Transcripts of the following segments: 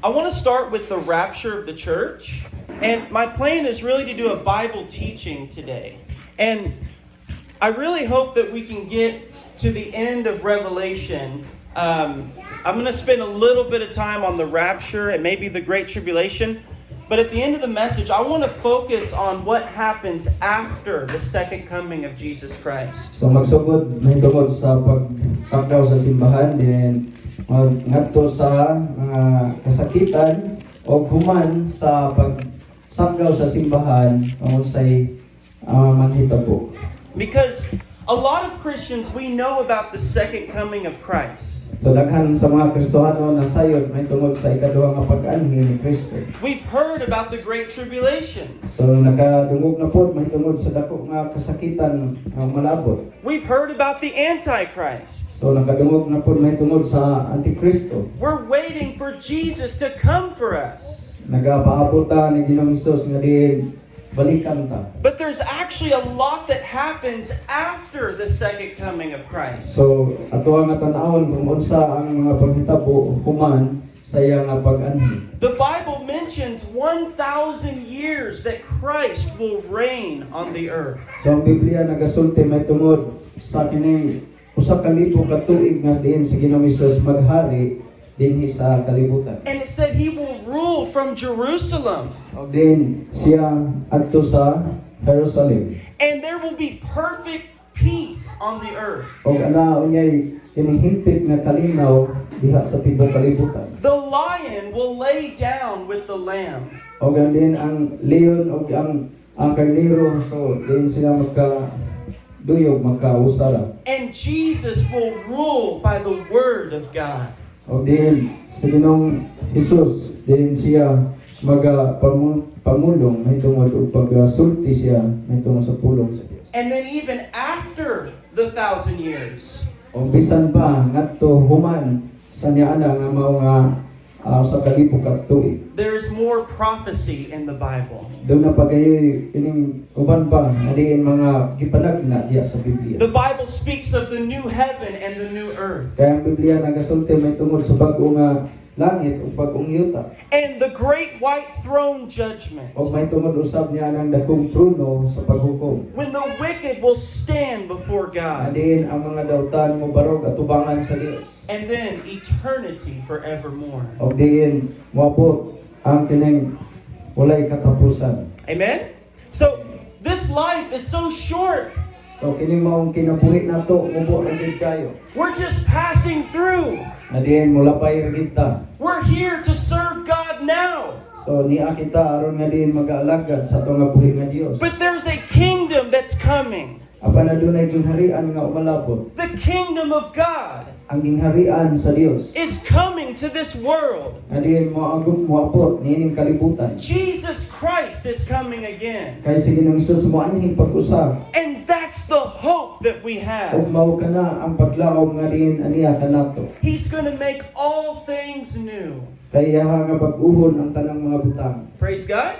I want to start with the rapture of the church. And my plan is really to do a Bible teaching today. And I really hope that we can get to the end of Revelation. I'm going to spend a little bit of time on the rapture and maybe the Great Tribulation. But at the end of the message, I want to focus on what happens after the second coming of Jesus Christ. So magsugod may tungod sa pagsakaw sa simbahan din magngadto sa kasakitan o human sa pagsakaw sa simbahan tungod say manghitabo. Because a lot of Christians, we know about the second coming of Christ. So daghan sa mga Kristohano nasayod may tungod sa ikaduha nga pag-anhi ni Kristo. We've heard about the Great Tribulation. So nakadungog na pod may tungod sa dako nga kasakitan nga malabot. We've heard about the Antichrist. So nakadungog na pod may tungod sa Antikristo. We're waiting for Jesus to come for us. Nagapaabot ta ni Ginoong Hesus nga diin balikan ta. But there's actually a lot that happens after the second coming of Christ. So ato ang tan-awon kung unsa ang mga paghitabo human sa iya nga pag-anhi. The Bible mentions 1,000 years that Christ will reign on the earth. So ang Biblia nagasulti may tungod sa kining usa ka libo ka tuig nga diin si Ginoong Hesus maghari dinhi sa kalibutan. And it said he will rule from Jerusalem. O din siya adto sa Jerusalem. And there will be perfect peace on the earth. O ana unyay hinihintip nga kalinaw diha sa tibuok kalibutan. The lion will lay down with the lamb. O din ang leon o ang karnero so din sila duyog magkausara. And Jesus will rule by the word of God. O din si Ginoong Hesus din siya pamulong may tungod og pagsulti siya may tungod sa pulong sa Dios. And then even after the 1,000 years, O bisan pa ngadto human sa niana nga mao nga sa kalibog ka tuig. there's more prophecy in the Bible. Doon na pagayoy ining uban pa adiin mga gipanagna diya sa Biblia. The Bible speaks of the new heaven and the new earth. Kaya ang Biblia nagasulti may tungod sa bag-o nga langit ug bag-ong yuta. And the great white throne judgment. O may tungod usab niya ang dakong trono sa paghukom. When the wicked will stand before God. Adiin ang mga dautan mo barog at tubangan sa Dios. And then eternity forevermore. O diin moabot ang kining walay katapusan. Amen? So, this life is so short. So kini maong kinabuhi nato mubo ra gid kayo. We're just passing through. Adiin molapay ra gid ta. We're here to serve God now. So niya kita aron nga diin mag-aalagad sa ato nga buhi nga Dios. But there's a kingdom that's coming. Apan adunay gingharian nga umalabot. The kingdom of God Ang gingharian sa Dios. is coming to this world. Adiin moabot niining kalibutan. Jesus Christ is coming again. Kay si Ginoong Hesus moanhing pag-usa. And that's the hope that we have. Ug mao kana ang paglaom nga diin aniya kanato. He's going to make all things new. Kay iya nga pag-uhon ang tanang mga butang. Praise God.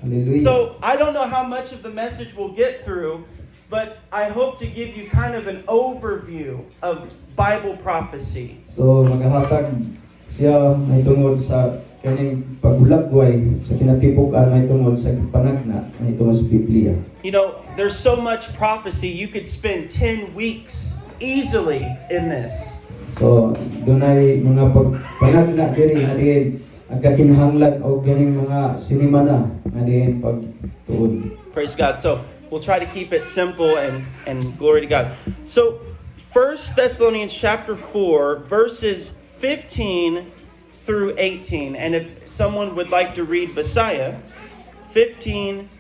Hallelujah. So, I don't know how much of the message we'll get through, but I hope to give you kind of an overview of Bible prophecy. So magahatag siya may tungod sa kaning paghulagway sa kinatibuk-an may tungod sa panagna may tungod sa Biblia. You know, there's so much prophecy, you could spend 10 weeks easily in this. So dunay mga panagna diri nga diin ang kakinahanglan og ganing mga sinimana nga diin pagtuon. Praise God. So, we'll try to keep it simple and glory to God. So, 1 Thessalonians chapter 4, verses 15 through 18. And if someone would like to read Messiah, 15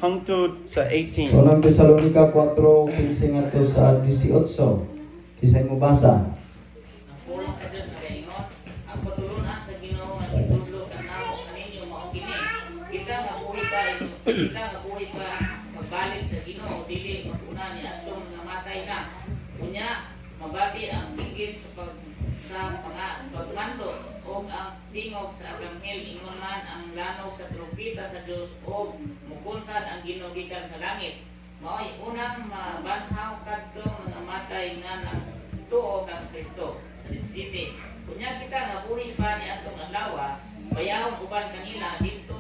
hangtod sa So 18. nang Tesalonica 4:15 ngadto sa 18. Kisay mo basa. Ang pulong sa Diyos nagaingon, ang patulunan sa Ginoo nga itudlo kanamo kaninyo mao kini. Kita nga buhi pa magbalik sa Ginoo dili maguna ni atong namatay na. Unya mabati ang sigid sa pagmando o ang tingog sa aganghel ingon man ang lanog sa trumpeta sa Dios o mukunsad ang Ginoo gikan sa langit. Mao'y unang mabanhaw kadtong namatay nga tuo kang Kristo sa 17. Kunya kita nga buhi pa ni atong adlaw bayawon uban kanila dito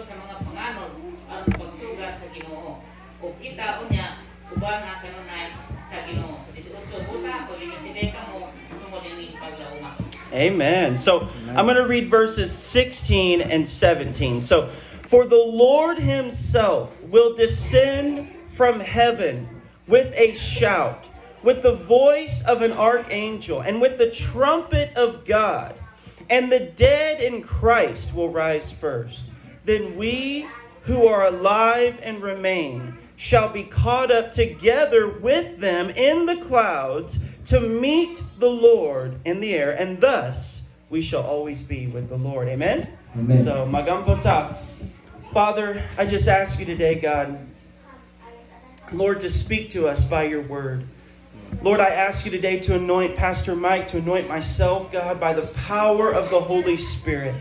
sa mga panganod aron pagsugat sa Ginoo. O kita unya uban nga kanunay sa Ginoo. Sa 18 busa ko linisideka mo tungod ini paglauma. Amen. So I'm going to read verses 16 and 17. So, for the Lord himself will descend from heaven with a shout, with the voice of an archangel, and with the trumpet of God. And the dead in Christ will rise first. Then we who are alive and remain shall be caught up together with them in the clouds to meet the Lord in the air, and thus we shall always be with the Lord. Amen? Amen. So, magampota. Father, I just ask you today, God, Lord, to speak to us by your word. Lord, I ask you today to anoint Pastor Mike, to anoint myself, God, by the power of the Holy Spirit.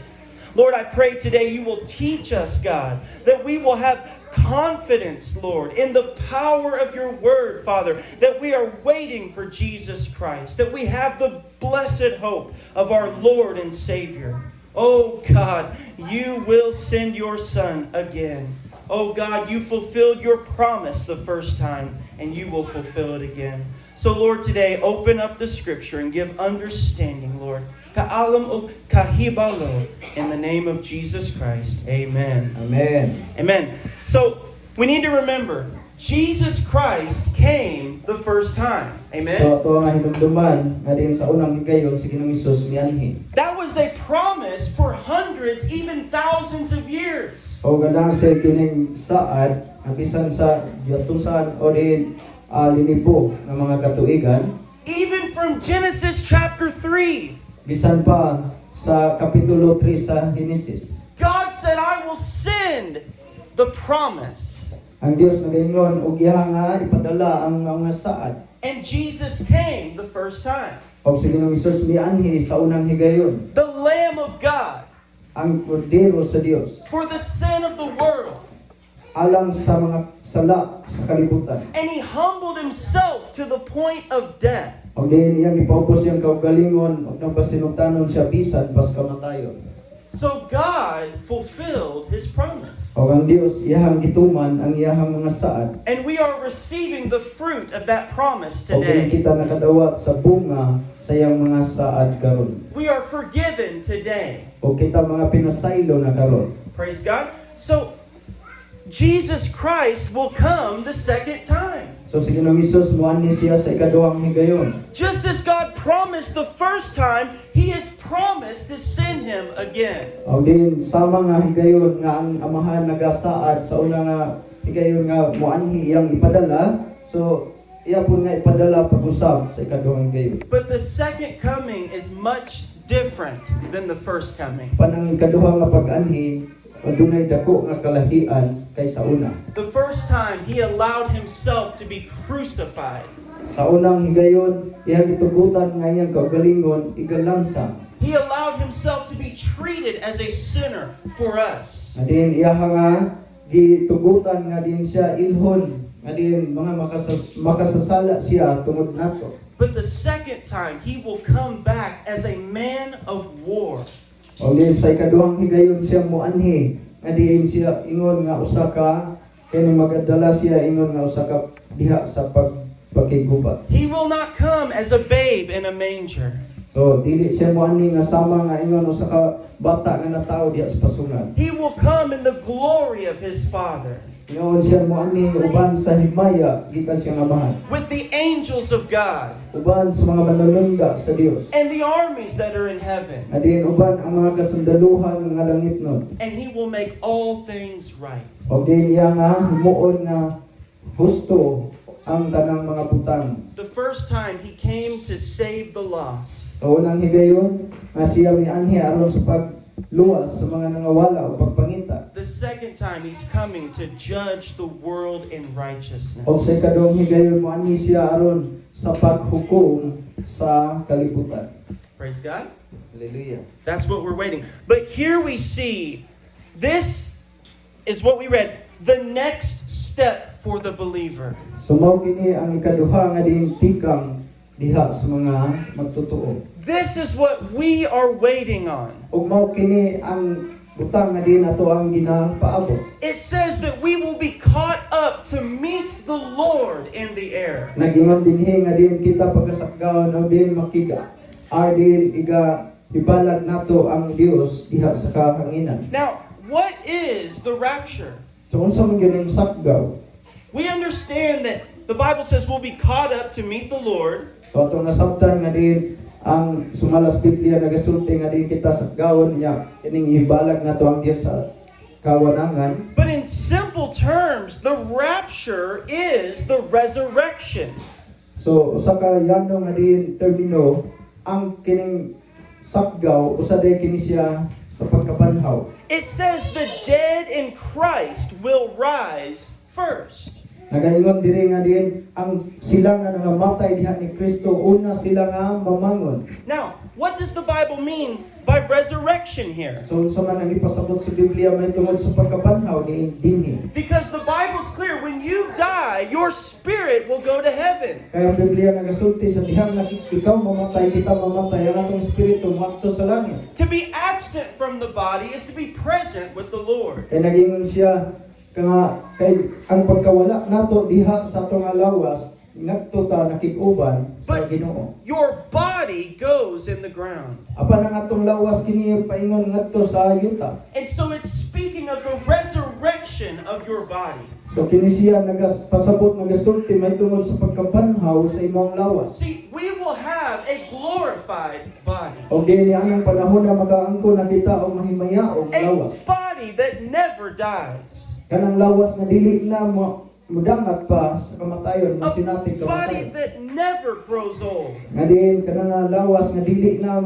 Lord, I pray today you will teach us, God, that we will have confidence, Lord, in the power of your word, Father, that we are waiting for Jesus Christ, that we have the blessed hope of our Lord and Savior. Oh, God, you will send your Son again. Oh, God, you fulfilled your promise the first time, and you will fulfill it again. So, Lord, today, open up the scripture and give understanding, Lord. Kaalam o kahibalo, in the name of Jesus Christ. Amen. Amen. Amen. So, we need to remember, Jesus Christ came the first time. Amen. So ito ang hinumduman nga din sa unang higayon si Ginoong Hesus mianhi. That was a promise for hundreds, even thousands of years. O ganang sa kining saad, abisan sa yatusan o din linibo ng mga katuigan, Even from Genesis chapter 3, bisan pa sa kapitulo 3 sa Genesis. God said, I will send the promise. Ang Dios nagaingon og iya nga ipadala ang mga saad. And Jesus came the first time. O si Ginoong Hesus mianhi sa unang higayon, The Lamb of God ang kordero sa Dios, for the sin of the world. alang sa mga sala sa kalibutan. And he humbled himself to the point of death. O din iyang ipaupos iyang kaugalingon og napasinugtanon siya bisan pas kamatayon. So God fulfilled his promise. O ang Dios iyang gituman ang iyang mga saad. And we are receiving the fruit of that promise O din today. kita nakadawat sa bunga sa iyang mga saad karon. We are forgiven today. O kita mga pinasaylo na karon. Praise God. So Jesus Christ will come the second time. So si Ginoong Hesus moanhi siya sa ikaduhang higayon. Just as God promised the first time, He has promised to send Him again. O din sama nga higayon nga ang amahan nagasaad sa una nga higayon nga moanhi iyang ipadala. So iya pun nga ipadala pag-usab sa ikaduhang higayon. But the second coming is much different than the first coming. Panang ikaduha nga pag-anhi adunay dako nga kalahian kaysa una. The first time, He allowed Himself to be crucified. Sa unang higayon, iya gitugutan nga iyang kaugalingon igalansa. He allowed Himself to be treated as a sinner for us. Nga din iya nga gitugutan nga din siya ilhon, nga din mga makasasala siya tungod nato. But the second time, He will come back as a man of war. O din sa ikaduhang higayon siya moanhi, nga diin siya ingon nga usa ka kani magadala siya ingon nga usa ka diha sa pagkigubat. He will not come as a babe in a manger. So dili siya moanhi nga sama nga ingon usa ka bata nga natawo diha sa pasungan. He will come in the glory of His Father, Ingon siya moanhi uban sa himaya gikan siyang amahan. with the angels of God Uban sa mga manunungga sa Dios. and the armies that are in heaven. Nga din uban ang mga kasundaluhan nga langitnon. And He will make all things right. O din iya nga himuon nga husto ang tanang mga butang. The first time He came to save the lost. Sa unang higayon nga siya mianhi aron sa pagluwas sa mga nangawala o pagpangita. The second time He's coming to judge the world in righteousness. O sa ikadong higayon moanhi siya aron sa paghukom sa kalibutan. Praise God. Hallelujah. That's what we're waiting. But here we see, this is what we read, the next step for the believer. So mao kini ang ikaduha nga din tikang diha sa mga magtotoo. This is what we are waiting on. Ug mao kini ang butang nga din ato ang ginapaabot. It says that we will be caught up to meet the Lord in the air. Nagingon dinhi nga din kita pagkasakgaon o din makiga. Din iga ibalag nato ang Dios diha sa kahanginan. Now, what is the rapture? So unsa man gyud ang sakgaw? We understand that the Bible says we'll be caught up to meet the Lord. So atong nasabtan nga din ang sumalas Biblia nagasulti nga din kita sa gawon niya kining ibalag nato ang Dios sa kawanangan. But in simple terms, the rapture is the resurrection. So usa ka yano nga din termino ang kining sakgaw usa day kini siya sa pagkabanhaw. It says the dead in Christ will rise first. Nagaingon diri nga din ang sila nga nangamatay diha ni Kristo una sila nga mamangon. Now, what does the Bible mean by resurrection here? So unsa man ang ipasabot sa Biblia may tungod sa pagkabanhaw ni dinhi. Because the Bible's clear, when you die, your spirit will go to heaven. Kaya ang Biblia nagasulti sa dihang na ikaw mamatay, kita mamatay, ang atong espiritu moadto sa langit. To be absent from the body is to be present with the Lord. Kaya nagingon siya kay ang pagkawala nato diha sa atong alawas ngadto ta nakig-uban sa But Ginoo. your body goes in the ground. Apan ang atong lawas kini paingon ngadto sa yuta. And so it's speaking of the resurrection of your body. So kini siya pasabot nagasulti may tungod sa pagkabanhaw sa imong lawas. See, we will have a glorified body. O dili anang panahon na makaangko na kita og mahimayaong A lawas. body that never dies. Kanang lawas nga dili na mudangat pa sa kamatayon, A masinatig body kamatayon. that never grows old. Nga din kanang lawas nga dili na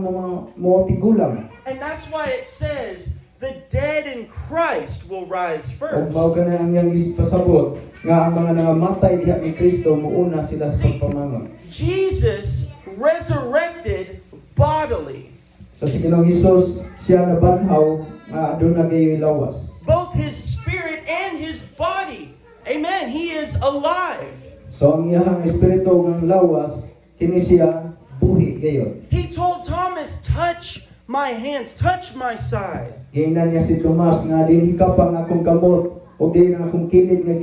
mo tigulang. And that's why it says the dead in Christ will rise Ug first. mao kana ang iyang pasabot nga ang mga nangamatay diha ni Kristo muuna sila sa pagpamangon. Jesus resurrected bodily. So si Ginoong Hesus siya nabanhaw nga aduna gayoy lawas. Both his spirit and his body. Amen. He is alive. So ang iyang espiritu ng lawas kini siya buhi gayon. He told Thomas, touch my hands, touch my side. Giingnan niya si Tomas nga din hikapang akong kamot o din ang akong kilid nga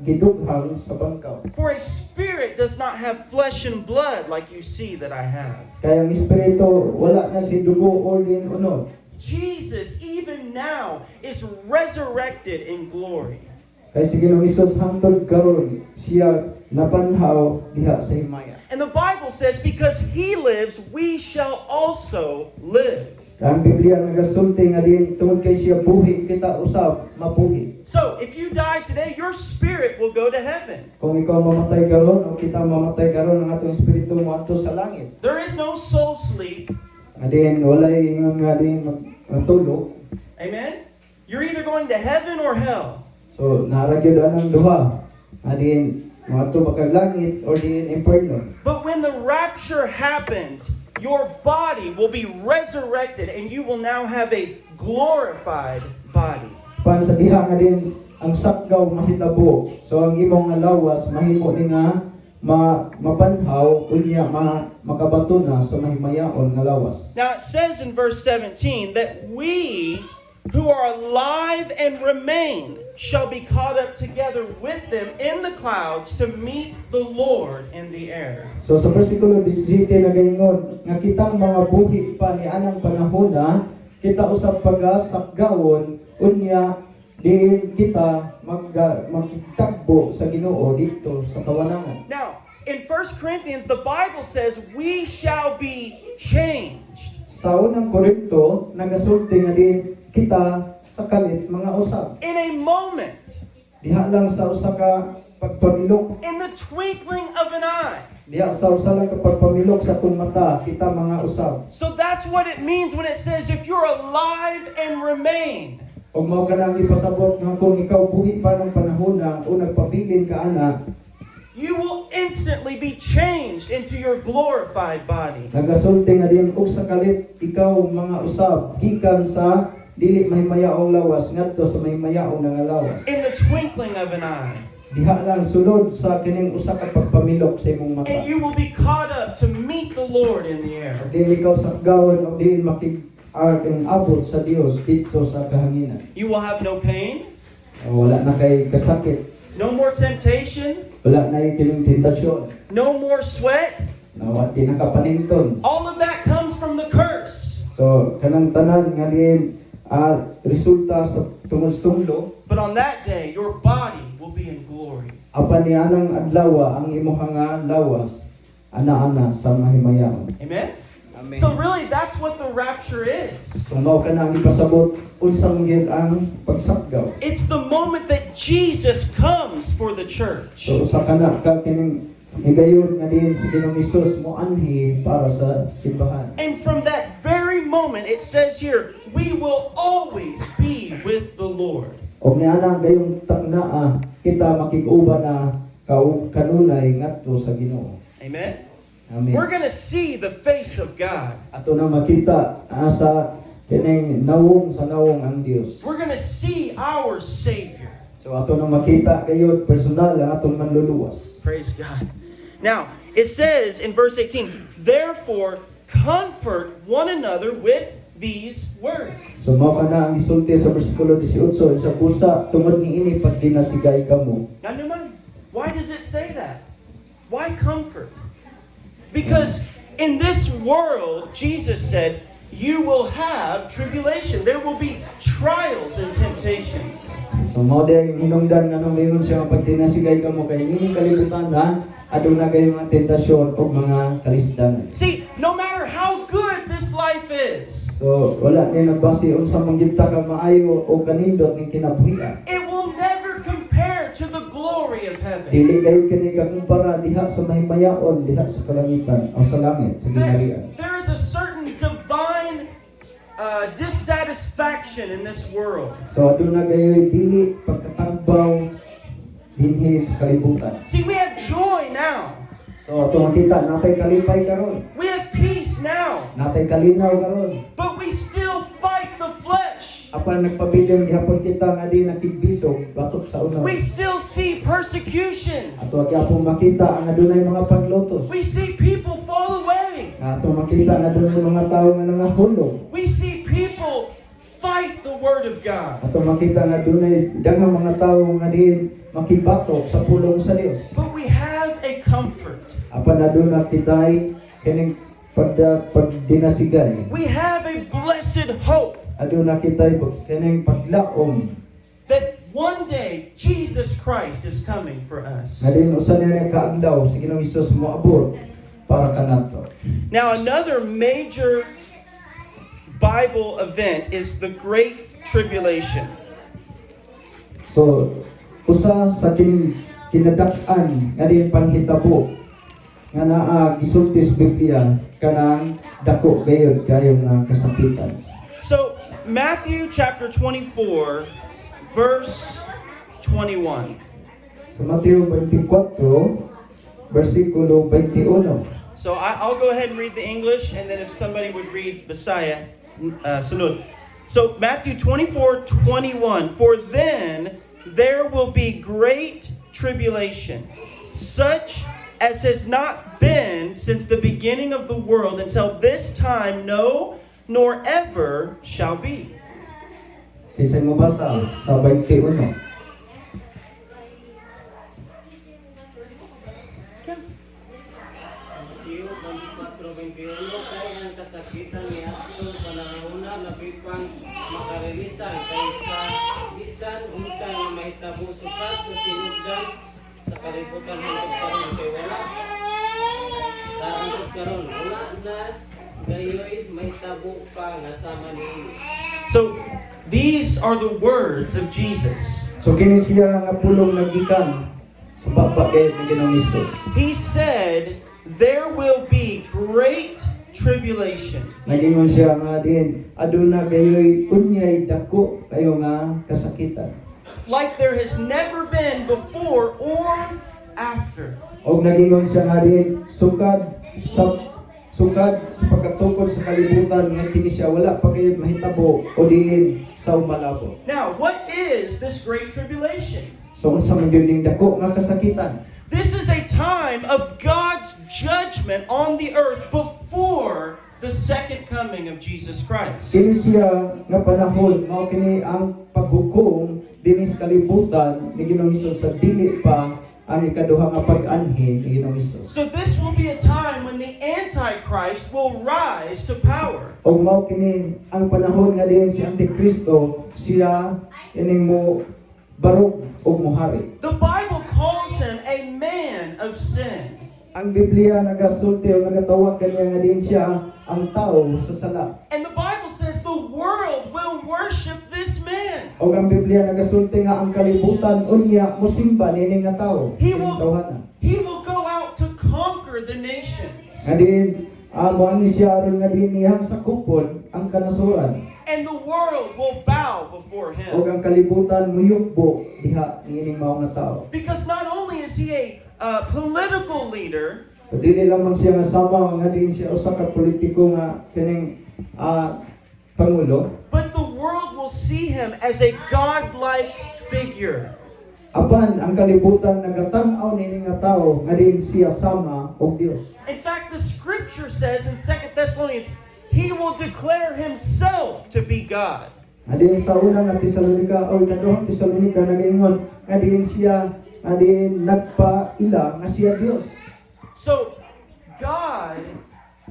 gidughang sa bangkaw. For a spirit does not have flesh and blood like you see that I have. Kaya ang espiritu wala na si dugo o din unod. Jesus, even now, is resurrected in glory. Kaya si Ginoong Hesus hangtod karon siya nabanhaw diha sa himaya. And the Bible says, because he lives, we shall also live. Kaya ang Biblia nagasulti nga din tungod kay siya buhi kita usab mabuhi. So, if you die today, your spirit will go to heaven. Kung ikaw mamatay karon o kita mamatay karon ang atong espiritu moadto sa langit. There is no soul sleep. Nga din walay ingon nga din magtulog. Amen? You're either going to heaven or hell. So naragyod anang duha. Nga din moadto ba kag langit or din inferno. But when the rapture happens, your body will be resurrected and you will now have a glorified body. Pan sa diha nga din ang sakgaw mahitabo. So ang imong nga lawas mahimo ni nga mabanhaw unya makabato na sa mahimayaon nga lawas. Now it says in verse 17 that we who are alive and remain shall be caught up together with them in the clouds to meet the Lord in the air. So sa versikulo 17 nagaingon nga kitang mga buhi pa ni anang panahona kita usab pagasakgawon unya di kita magtagbo sa Ginoo dito sa kawanangan. Now, in 1 Corinthians, the Bible says we shall be changed. Sa unang Korinto nagasulti nga din kita sa kalit mga usab. In a moment, Diha lang sa usa ka pagpamilok. in the twinkling of an eye. Diha sa usa lang ka pagpamilok sa atong mata kita mga usab. So that's what it means when it says if you're alive and remain. Og mao ka nang ipasabot nga kung ikaw buhi pa ng panahona o nagpabilin ka ana, You will instantly be changed into your glorified body. nagasulti nga din og sa kalit ikaw mga usab gikan sa dili mahimayaong lawas ngadto sa mahimayaong nga lawas. In the twinkling of an eye. diha lang sulod sa kining usa ka pagpamilok sa imong mata. And you will be caught up to meet the Lord in the air. At di ikaw sa gawon o di abot sa Dios dito sa kahanginan. You will have no pain, Wala na kay kasakit, no more temptation, wala na kining tentasyon, no more sweat. di na kapaninton. All of that comes from the curse. So kanang tanan nga diin resulta sa tungod-tunglo. But on that day, your body will be in glory. Apan ni anang adlaw ang imong nga lawas ana-ana sa mahimayaon. Amen? Amen. So really, that's what the rapture is. So mao ka na ang ipasabot unsang gyud ang pagsapgaw. It's the moment that Jesus comes for the church. So usa ka na ka kining higayon nga diin si Ginoong Hesus mo anhi para sa simbahan. And from that very moment, it says here, we will always be with the Lord. Og niana gayong taknaa kita makig-uban na kanunay ngadto sa Ginoo. Amen? Amen. We're going to see the face of God. Ato na makita sa kining nawong sa nawong ang Dios. We're going to see our Savior. So ato na makita gayud personal ang atong manluluwas. Praise God. Now, it says in verse 18, therefore, comfort one another with these words. So mao kana ang isulti sa bersikulo 18 sa busa tungod niini pag dinasigay kamo. Now, naman, why does it say that? Why comfort? Because in this world, Jesus said, you will have tribulation. There will be trials and temptations. So mao din hinungdan nga nung mayon siya pag dinasigay kamo kay niini kalibutan na aduna gayong mga tentasyon o mga kalisdan. See, no matter how good this life is, So wala ni nagbase unsa man gid ta ka maayo o kanindot ning kinabuhian. it will never compare to the glory of heaven. Dili kayo kini kakumpara diha sa mahimayaon diha sa kalangitan o sa langit sa ginharian. There is a certain divine dissatisfaction in this world. So aduna gayoy dili pagkatagbaw dinhi sa kalibutan. See, we have joy now. So ato makita natay kalipay karon, We have peace now. natay kalinaw karon. But we still fight the flesh. Apan nagpabiling gihapon kita nga di nakigbisog batok sa unaw. We still see persecution. Ato gyapon makita ang adunay mga paglotos. We see people fall away. Ato makita nga adunay mga tawo nga nangahulog. We see people fight the word of God. Ato makita nga adunay daghang mga tawo nga di makibatok sa pulong sa Dios. But we have a comfort. Apan aduna kitay kining pagdinasigay. We have a blessed hope Aduna kitay kining paglaom that one day Jesus Christ is coming for us. nga din usa niya kaadlaw si Ginoong Hesus moabot para kanato. Now, another major Bible event is the Great Tribulation. So usa sa kinadak-an nga din panghitabo nga naa gisulti sa Biblia kanang dako gayud kayo nga kasakitan. So, Matthew chapter 24, verse 21. Sa Mateo 24 bersikulo 21. So, I'll go ahead and read the English, and then if somebody would read Visaya, sunod. So, Matthew 24:21. For then there will be great tribulation, such as has not been since the beginning of the world until this time, no, nor ever shall be. Kisay mo basa sa 21. Mateo 24:21 kay ang kasakitan ni Asto panahona napipang makarelisan kaysa bisan unsa nga mahitabo sukat sa sinugdan sa kalibutan hangtod karon kay wala sa hangtod karon wala na gayoy mahitabo pa nga sama niini. So, these are the words of Jesus. So kini siya nga pulong nagikan sa baba kay Ginoong Hesus. He said, there will be great tribulation. Nagingon siya nga din aduna kayo'y unyay dako kayo nga kasakitan. Like there has never been before or after. Og nagingon siya nga din sukad sa pagkatukod sa kalibutan nga kini siya wala pa kayo mahitabo o diin sa umalabo. Now, what is this great tribulation? So unsa man gyud ning dako nga kasakitan? This is a time of God's judgment on the earth before the second coming of Jesus Christ. Kini siya nga panahon mao kini ang paghukom dinhi sa kalibutan ni Ginoong Hesus sa dili pa ang ikaduha nga pag-anhi ni Ginoong Hesus. So this will be a time when the Antichrist will rise to power. Og mao kini ang panahon nga diin si Antikristo siya ining mo barog og mohari. The Bible calls him a man of sin. Ang Biblia nagasulti o nagatawag kaniya nga diin siya ang tao sa sala. And the Bible says the world will worship this man. O ang Biblia nagasulti nga ang kalibutan unya mosimba nini nga tao. He Ining will, tawhana. he will go out to conquer the nations. Nga diin mo ni siya aron nga diin niyang sakupon ang kanasuran. And the world will bow before O him. ang kalibutan muyukbo diha niining mao nga tao. Because not only is he a political leader, So dili lamang siya nga sama nga diin siya usa ka politiko nga kining pangulo. but the world will see him as a godlike figure. Apan ang kalibutan nagatan-aw nini nga tao nga diin siya sama og Dios. In fact, the scripture says in 2 Thessalonians, he will declare himself to be God. Nga diin sa unang nga Tesalonika o ikaduhang Tesalonika nagaingon nga diin siya nga diin nagpaila nga siya Dios. So, God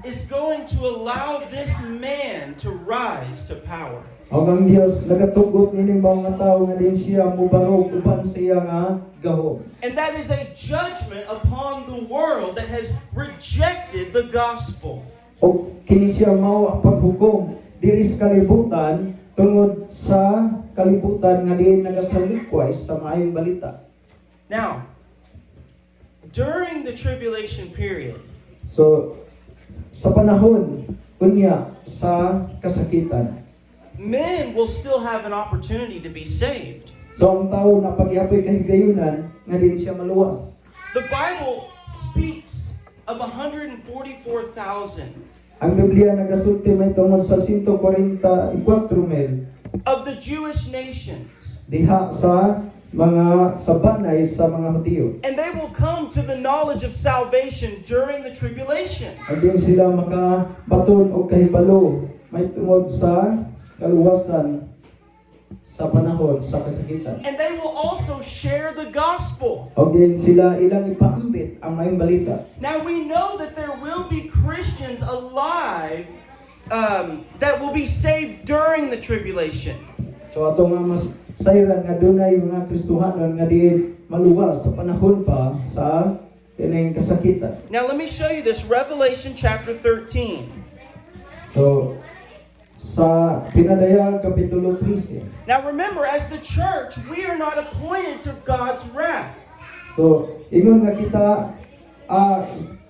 is going to allow this man to rise to power. O ang Dios nagatugot nini mga tao nga diin siya mubarog uban siya nga gahom. And that is a judgment upon the world that has rejected the gospel. O kini siya mao ang paghukom diri sa kalibutan tungod sa kalibutan nga diin nagasalikway sa maayong balita. Now, during the tribulation period, So sa panahon unya sa kasakitan, men will still have an opportunity to be saved. so ang tao na pagyapoy kahigayunan nga diin siya maluwas. The Bible speaks of 144,000 Ang Biblia nagasulti may tungod sa 144,000 of the Jewish nations. diha sa mga sabanay sa mga Hudiyo. And they will come to the knowledge of salvation during the tribulation. At din sila makabaton o kahibalo may tungod sa kaluwasan sa panahon sa kasakitan. And they will also share the gospel. O din sila ilang ipaambit ang mayong balita. Now we know that there will be Christians alive that will be saved during the tribulation. So ato nga mas sayran nga dunay mga Kristohanon nga diin maluwas sa panahon pa sa kining kasakitan. Now let me show you this, Revelation chapter 13. So sa Pinadayag kapitulo 13. Now remember, as the church, we are not appointed to God's wrath. So ingon nga kita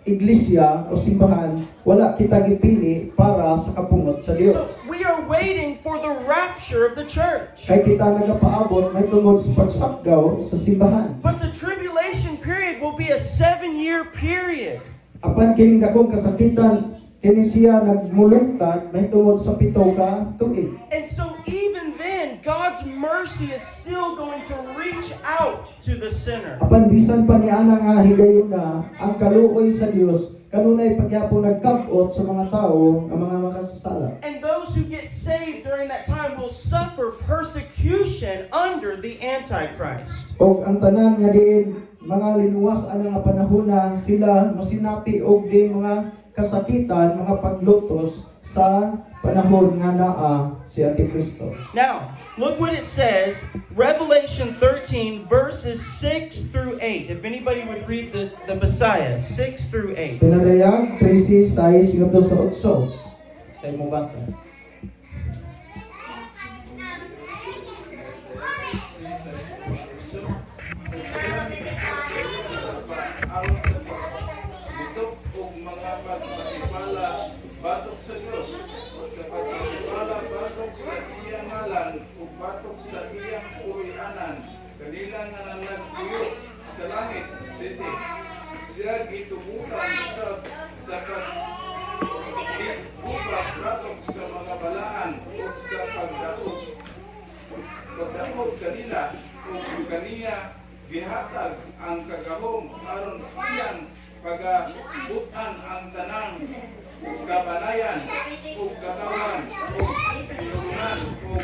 iglesia o simbahan wala kita gipili para sa kapungot sa Dios. So we are waiting for the rapture of the church. Kay kita nagapaabot may tungod sa pagsakgaw sa simbahan. But the tribulation period will be a 7-year period. Apan kining dakong kasakitan kini siya nagmulungtad may tungod sa 7 ka tuig. And so even then, God's mercy is still going to reach out to the sinner. Apan bisan pa niana nga higayuna ang kaluoy sa Dios kanunay pagyapon nagkabot sa mga tao nga mga makasasala. And those who get saved during that time will suffer persecution under the Antichrist. Og ang tanan nga diin mga linuwas ana nga panahona sila mosinati og di mga kasakitan, mga paglutos sa panahon nga naa si Antikristo. Now, look what it says, Revelation 13, verses 6 through 8. If anybody would read the Messiah, 6 through 8. Pinadayag 13:6 hanggang sa 8. Sa imong basa. Batok sa Diyos, sa pagkakasipala, batok sa iyang ngalan, o batok sa iyang puwianan, kanila nga nagtuyo sa langit, siti. Siya gitubukan sa pagkakubak, batok sa mga balaan, o sa pagdaog kanila, o kaniya gihatag ang kagahom aron iyang pagabutan ang tanang kabanayan ug katawan ug pinulunan ug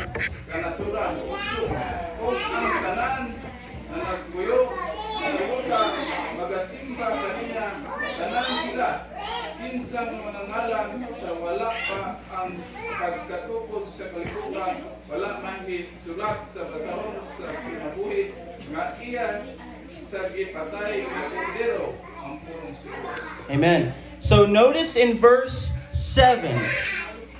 kanasuran ug ang tanan na nagbuyo sa yuta magasimba kaniya tanan sila kinsang manangalan sa wala pa ang pagkatukod sa kalibutan wala man sulat sa basahon sa kinabuhi nga iyan sa gipatay nga kordero ang purong Kristo. Amen. So notice in verse 7,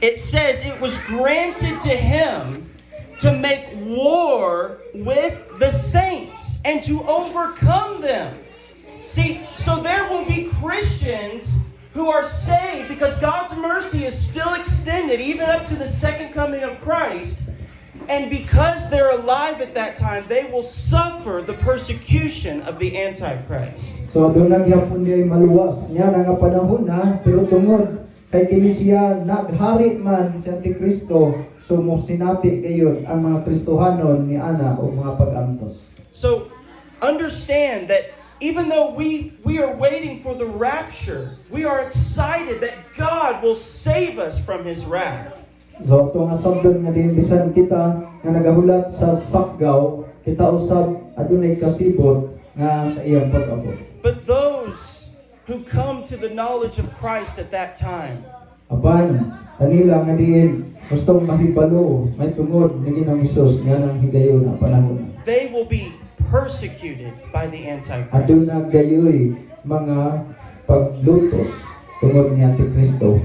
it says it was granted to him to make war with the saints and to overcome them. See, so there will be Christians who are saved because God's mercy is still extended even up to the second coming of Christ. And because they're alive at that time, they will suffer the persecution of the Antichrist. So doon nagyapon niya maluwas niya nga panahon na pero tungod kay kini siya naghari man si Antikristo so mo sinati kayo ang mga Kristohanon ni ana o mga pag-antos. So understand that even though we are waiting for the rapture, we are excited that God will save us from His wrath. So ito nga sabdon nga din bisan kita nga nagahulat sa sakgaw kita usab adunay kasibot nga sa iyang pag-abot. But those who come to the knowledge of Christ at that time, Apan, kanila nga diin gustong mahibalo may tungod ni Ginoong Hesus nga nang higayon na panahon. they will be persecuted by the Antichrist. Aduna gayoy mga paglutos tungod ni Antikristo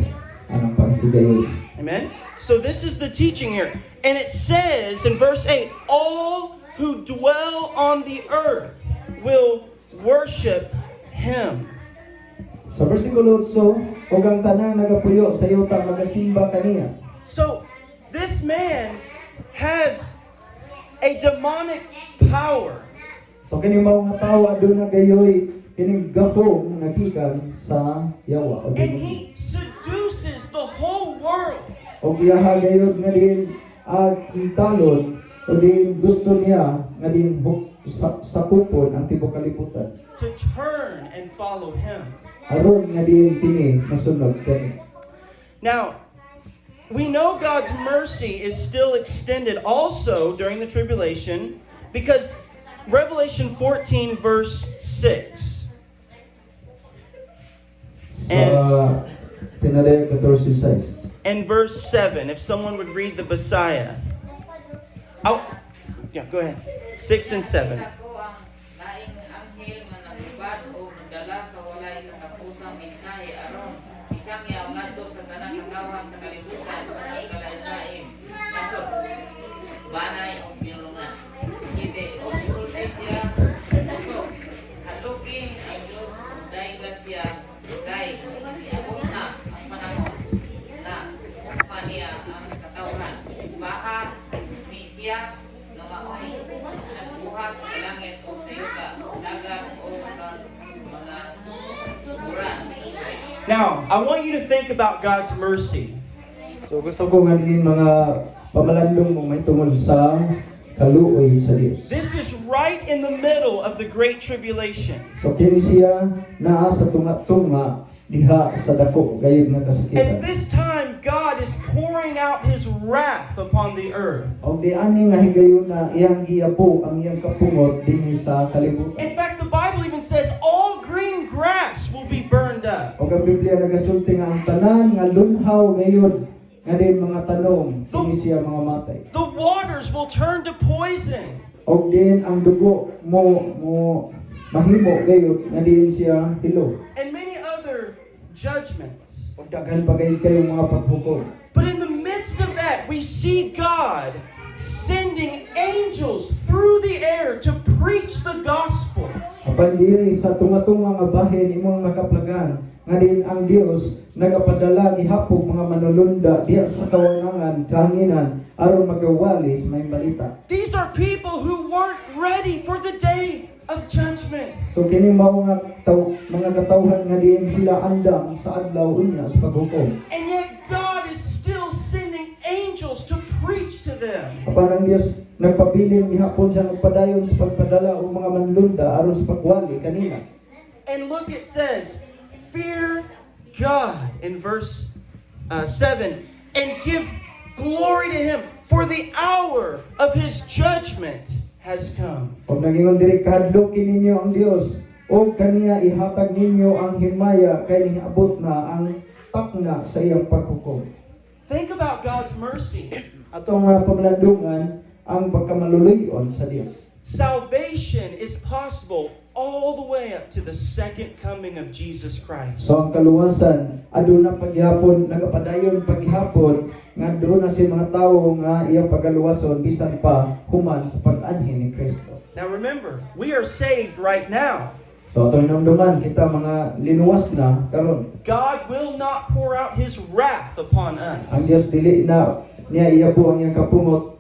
anang paghigayon. Amen? So this is the teaching here. And it says in verse 8, all who dwell on the earth will worship Him. Sa bersikulo 8, ug ang tanang nagapuyo sa yuta magasimba kaniya. So this man has a demonic power. So kini mao nga tawo aduna gayoy kining gahom nga gikan sa yawa o And he seduces the whole world. og iyaha gayud nga din talon o din gusto niya nga din sakupon ang tibok kalibutan To turn and follow him. aron nga din kini masunod kani. Now, we know God's mercy is still extended also during the tribulation because Revelation 14 verse 6. Sa Pinadaya 14:6. And verse 7, if someone would read the Messiah. Oh, yeah, go ahead. 6 and 7. Ako ang laing anghel nga naglubad o nagdala sa walay katapusang mensahe aron isang yaw ngadto sa tanang kagawan sa kalibutan sa nagkalain-lain. Kaso banay ang pinulungan. Sisite o isulti siya puso. Haluki ang Diyos dahil siya dahil iabot na ang panahon na umpa niya ang katawhan. Baka ni siya na maoy nagbuhat sa langit o sa yuta, dagat o sa mga buran. Now, I want you to think about God's mercy. So gusto ko nga din mga pamalandong mo may tungod sa kaluoy sa Dios. This is right in the middle of the Great Tribulation. So kini siya naa sa tunga-tunga diha sa dako gayud nga At kasakitan. this time, God is pouring out His wrath upon the earth. Og di ani nga higayon na iyang giapo ang iyang kapungot dinhi sa kalibutan. In fact, the Bible even says all green grass will be burned up. Og ang Biblia nagasulti nga ang tanan nga lunhaw ngayon nga din mga tanom kini siya mga matay. The waters will turn to poison. Og din ang dugo mo mahimo gayud nga din siya hilo. And many other judgments. Og daghan pa kayo mga paghukom. But in the midst of that, we see God sending angels through the air to preach the gospel. Apan diri sa tunga-tunga nga bahin imong makaplagan nga din ang Dios nagapadala gihapon mga manulunda diha sa kawangangan kahanginan aron magawali sa may balita. These are people who weren't ready for the day of judgment. So kini mao nga mga katawhan nga diin sila andam sa adlaw unya sa paghukom. And yet God is still sending angels to preach to them. Apan ang Dios nagpabilin gihapon siya magpadayon sa pagpadala og mga manlunda aron sa pagwali kanila. And look, it says, fear God in verse 7 and give glory to Him, for the hour of His judgment has come. Og nagingon diri kahadlokin ninyo ang Dios og kaniya ihatag ninyo ang himaya kay niabot na ang takna sa iyang paghukom. Think about God's mercy. Atong pamalandungan ang pagkamaluluyon sa Dios. Salvation is possible all the way up to the second coming of Jesus Christ. So ang kaluwasan aduna paghihapon nagapadayon paghihapon nga doon na si mga tawo nga iyang pagaluwason bisan pa human sa pag-anhin ni Kristo. Now remember, we are saved right now. So atong hinumduman kita mga linuwas na karon. God will not pour out His wrath upon us. Ang Dios dili na niya iyabo ang iyang kapumot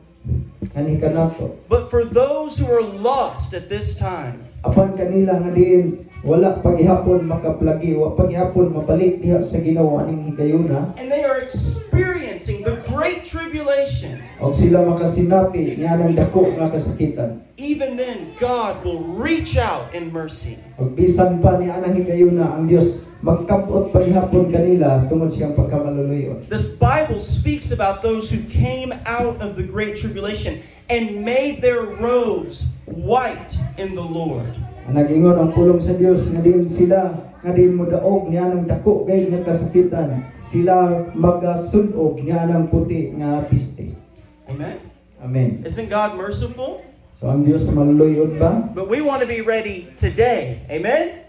ani kanato. But for those who are lost at this time, Apan kanila nga diin wala paghihapon makaplagi wa paghihapon mabalik diha sa Ginoo aning higayuna and they are experiencing the great tribulation, og sila makasinati niya ng dako nga kasakitan. even then God will reach out in mercy. Og bisan pa ni anang higayuna ang Dios magkapot paghihapon kanila tungod siyang pagkamaluluyon. This Bible speaks about those who came out of the great tribulation and made their robes white in the Lord. Ang nagingon ang pulong sa Dios nga diin sila nga diin mo daog niya ng dako gay nga kasakitan, sila magasunog niya ng puti nga piste. Amen? Amen. Isn't God merciful? So ang Dios maluluyon ba? But we want to be ready today. Amen?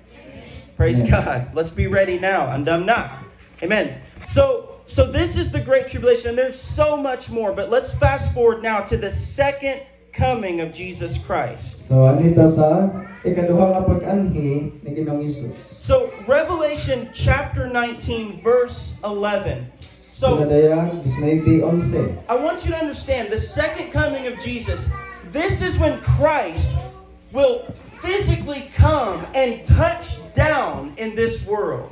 Praise Amen. God. Let's be ready now. Andamna. Amen. So this is the great tribulation, and there's so much more. But let's fast forward now to the second coming of Jesus Christ. So anita sa ikaduha nga pag-anhi ni Ginoong Hesus. So Revelation chapter 19, verse 11. So Pinadaya, maybe 11. I want you to understand the second coming of Jesus. This is when Christ will physically come and touch down in this world.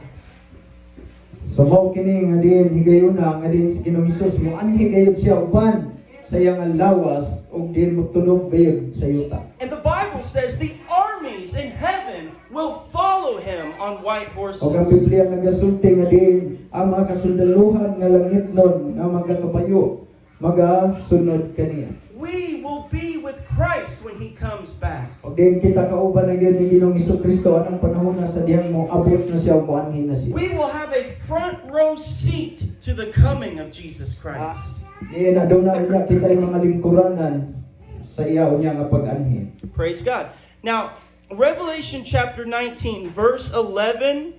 So mao kini nga diin higayuna nga diin si Ginoong Hesus mo anhi gayud siya uban sa iyang lawas ug diin magtunog gayud sa yuta. And the Bible says the armies in heaven will follow him on white horses. Og ang Biblia nagasulti nga diin ang mga kasundaluhan nga langitnon nga magakabayo magasunod kaniya. We will be with Christ when He comes back. Og diin kita kauban na gyud ni Ginoong Hesukristo anang panahon na sa dihang mo abot na siya ug moanhin na siya. We will have a front row seat to the coming of Jesus Christ. Diin aduna unya kita yung mga lingkuranan sa iya unya nga pag-anhin. Praise God. Now, Revelation chapter 19, verse 11.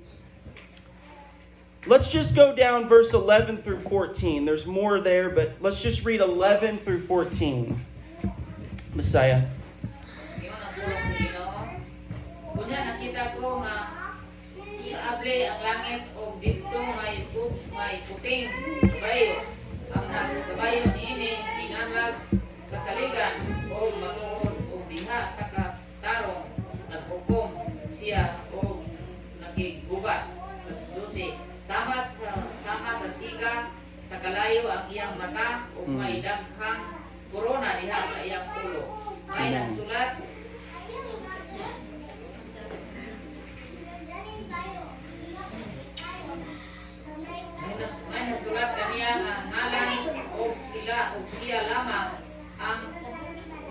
Let's just go down verse 11 through 14. There's more there, but let's just read 11 through 14. Messiah. Ingon ang pulong sa Ginoo. Kunya nakita ko nga iable ang langit o dito may puting kabayo. Ang kabayo niini ginamlag kasaligan o matuod o diha sa katarong naghukom siya o nakigubat sa 12. Sama sa siga sa kalayo ang iyang mata o may daghang korona diha sa iyang ulo. May nagsulat may nagsulat kaniya nga ngalan o siya lamang ang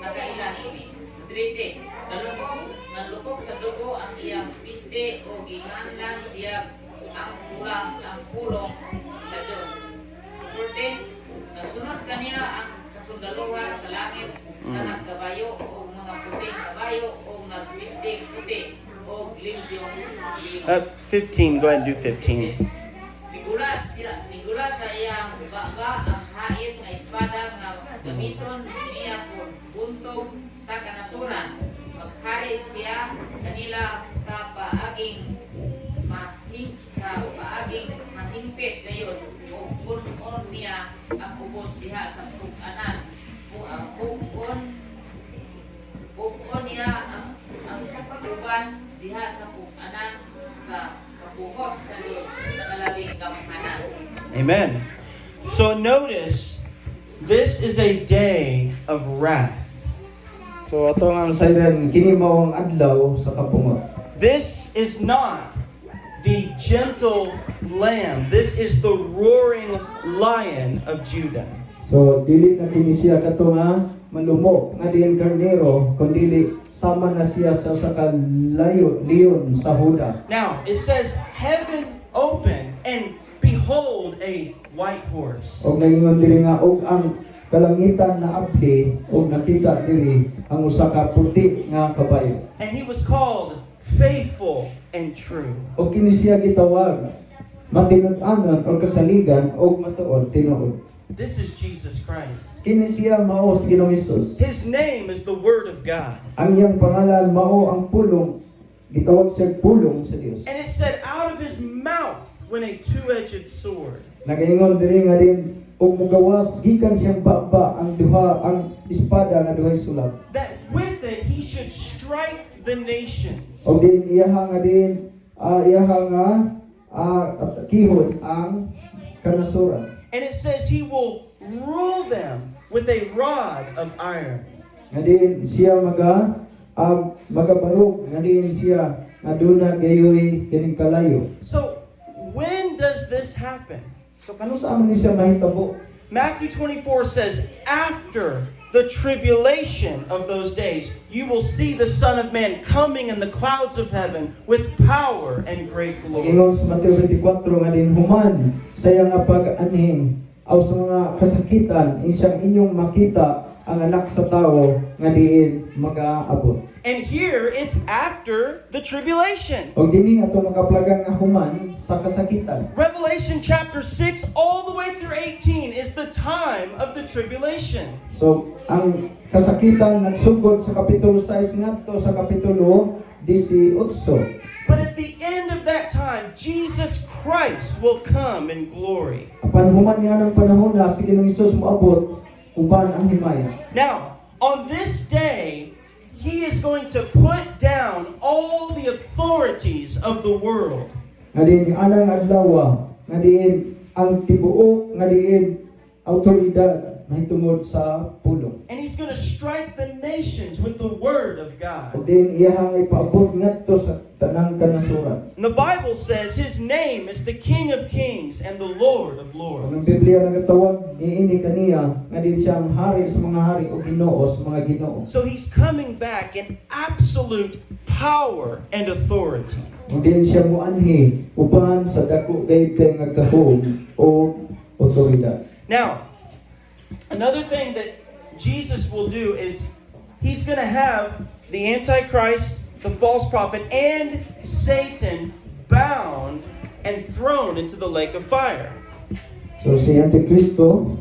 nakailan ini. Sa 13, nalukok sa dugo ang iyang piste o ginganlan siya ang pulong sa Diyos. Sa 14, nagsunod kaniya ang kasundaluhan sa langit na nagkabayo o mga puting kabayo o nagpistig puti o limbyong lino. 15, go ahead and do 15. Nigula sa iyang baba ang hait nga espada nga gamiton niya kung buntog sa kanasuran. Maghari siya kanila sa paaging mahingpit gayon o punon niya ang ubos diha sa puganan. Pugon niya ang ubas diha sa puganan sa kapuhot sa Diyos na kalabing kamhanan. Amen. So notice this is a day of wrath. So ato ang sayran kini mao ang adlaw sa kapungot. This is not the gentle lamb. This is the roaring lion of Judah. So dili na kini siya kato nga malumo nga diin karnero kundi sama na siya sa usa ka leon sa Huda. Now, it says, heaven opened, and behold, a white horse. Og nagingon diri nga og ang kalangitan na abli og nakita diri ang usa ka puti nga kabayo. And he was called Faithful and True. Og kini siya gitawag matinud-anon o kasaligan og matuod tinuod. This is Jesus Christ. Kini siya mao si Ginoong Hesus. His name is the Word of God. Ang iyang pangalan mao ang pulong, gitawag siya pulong sa Dios. And it said, out of his mouth went a two-edged sword. Nagaingon diri nga din og mugawas gikan siyang baba ang duha ang espada nga duhay sulab. That with it he should strike the nations. Og din iyaha nga din iyaha nga kihon ang kanasuran. And it says he will rule them with a rod of iron. Nga din siya magabarog nga din siya nga duna gayoy kining kalayo. So, when does this happen? So kanu sa amon ni siya mahitabo? Matthew 24 says, after the tribulation of those days, you will see the Son of Man coming in the clouds of heaven with power and great glory. Ingon sa Mateo 24 nga din human sa iyang nga pag-aning aw sa mga kasakitan insang inyong makita ang anak sa tao nga diin magaabot. And here it's after the tribulation. Og dinhi ato makaplagan nga human sa kasakitan. Revelation chapter 6 all the way through 18 is the time of the tribulation. So ang kasakitan nagsugod sa kapitulo 6 ngadto sa kapitulo 18. But at the end of that time, Jesus Christ will come in glory. Apan human niya ng panahon na si Ginoong Hesus moabot uban ang himaya. Now, on this day, he is going to put down all the authorities of the world. Nga din anang adlaw nga diin ang tibuok nga diin awtoridad mahitungod sa pulong. And he's going to strike the nations with the word of God. Og din iyahang ipaabot ngadto sa tanang kanasuran. And the Bible says his name is the King of Kings and the Lord of Ang Lords. Biblia nagatawag niini kaniya nga din siya ang hari sa mga hari o Ginoo sa mga Ginoo. So he's coming back in absolute power and authority. Og din siya moanhi uban sa dako kay nga kahom o otoridad. Now, another thing that Jesus will do is he's going to have the Antichrist, the false prophet, and Satan bound and thrown into the lake of fire. So si Antikristo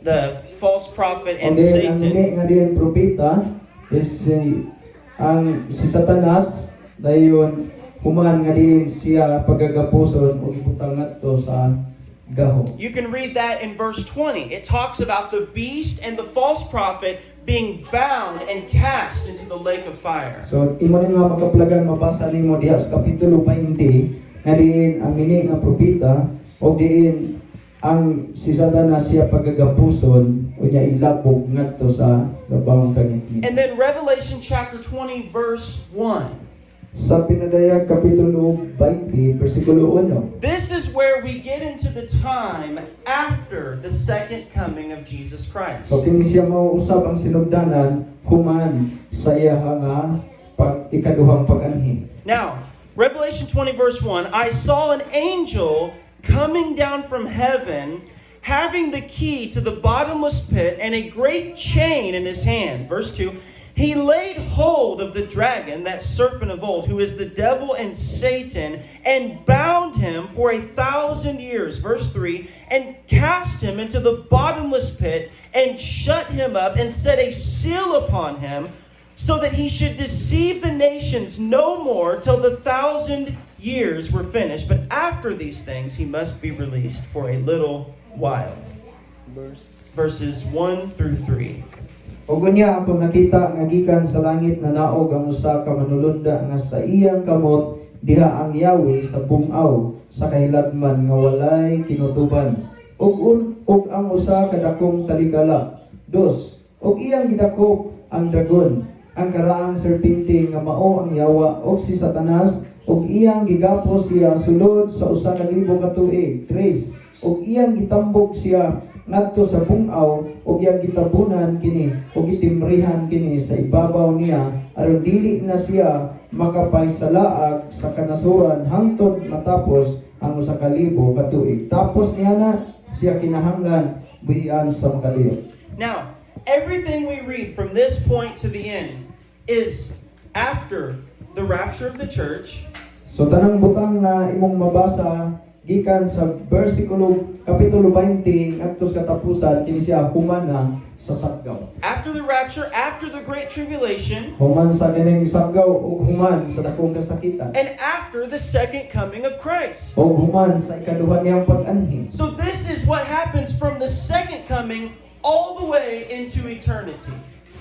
The false prophet and and then ang Satan. nga din propeta is si Satanas dayon human nga din siya pagagapuson og ibutang ngadto sa gahom. You can read that in verse 20. It talks about the beast and the false prophet being bound and cast into the lake of fire. So imo ni nga makaplagan mabasa nimo diha sa kapitulo 20 nga diin ang mini nga propeta o diin ang si Satanas siya pagagapuson o niya ilabog ngadto sa labawang kangitngit. And then Revelation chapter 20 verse 1. Sa pinadayag kapitulo 20 bersikulo 1. This is where we get into the time after the second coming of Jesus Christ. So kini siya mauusab ang sinugdanan human sa iya nga ikaduhang pag-anhi. Now, Revelation 20 verse 1, I saw an angel coming down from heaven, having the key to the bottomless pit and a great chain in his hand. Verse 2, he laid hold of the dragon, that serpent of old, who is the devil and Satan, and bound him for 1,000 years. Verse 3, and cast him into the bottomless pit, and shut him up, and set a seal upon him, so that he should deceive the nations no more till the 1,000 years were finished. But after these things he must be released for a little while. Verses 1 through 3. Og unya ako nakita nga gikan sa langit na naog ang usa ka manulunda nga sa iyang kamot diha ang Yahweh sa bung-aw sa kahilabman nga walay kinutuban. Og ug ang usa ka dakong talikala. 2. Ug iyang gidakop ang dragon, ang karaang serpente nga mao ang yawa ug si Satanas, ug iyang gigapos siya sulod sa 1,000 ka tuig. 3. Ug iyang gitambok siya ngadto sa bung-aw ug iyang gitabunan kini ug gitimrihan kini sa ibabaw niya aron dili na siya makapaysalaag sa kanasuran hangtod matapos ang 1,000 ka tuig. Tapos niya na siya kinahanglan buhian sa makaliyo. Now, everything we read from this point to the end is after the rapture of the church, So tanang butang na imong mabasa gikan sa bersikulo kapitulo 20 ngadto sa katapusan kini siya human na sa saggaw. after the rapture, after the great tribulation, Human sa kining saggaw ug human sa dakong kasakitan. and after the second coming of Christ. O human sa ikaduha niyang pag-anhi. So this is what happens from the second coming all the way into eternity.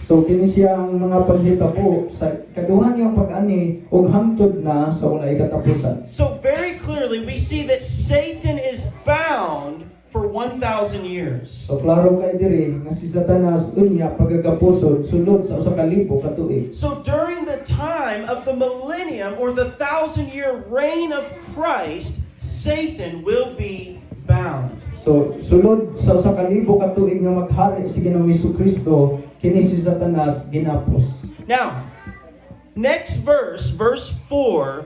So kini siya ang mga paghitabo sa ikaduha niyang pag-anhi ug hangtod na sa walay katapusan. So very clearly we see that Satan is bound for 1,000 years. So klaro kay diri nga si Satanas unya pagagapusod sulod sa 1,000 ka tuig. So during the time of the millennium or the 1,000-year reign of Christ, Satan will be bound. So sulod sa 1,000 ka tuig nga maghari si Ginoong Jesucristo kini si Satanas ginapos. Now, next verse, verse 4,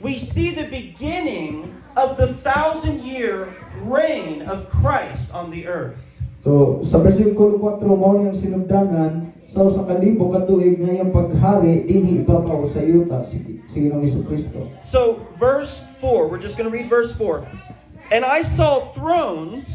we see the beginning of the 1,000-year reign of Christ on the earth. So sa bersikulo 4 mao yung sinugdanan sa 1,000 ka tuig nga iyang paghari dinhi ibabaw sa yuta si Ginoong Jesucristo. So, verse 4, we're just going to read verse 4. And I saw thrones,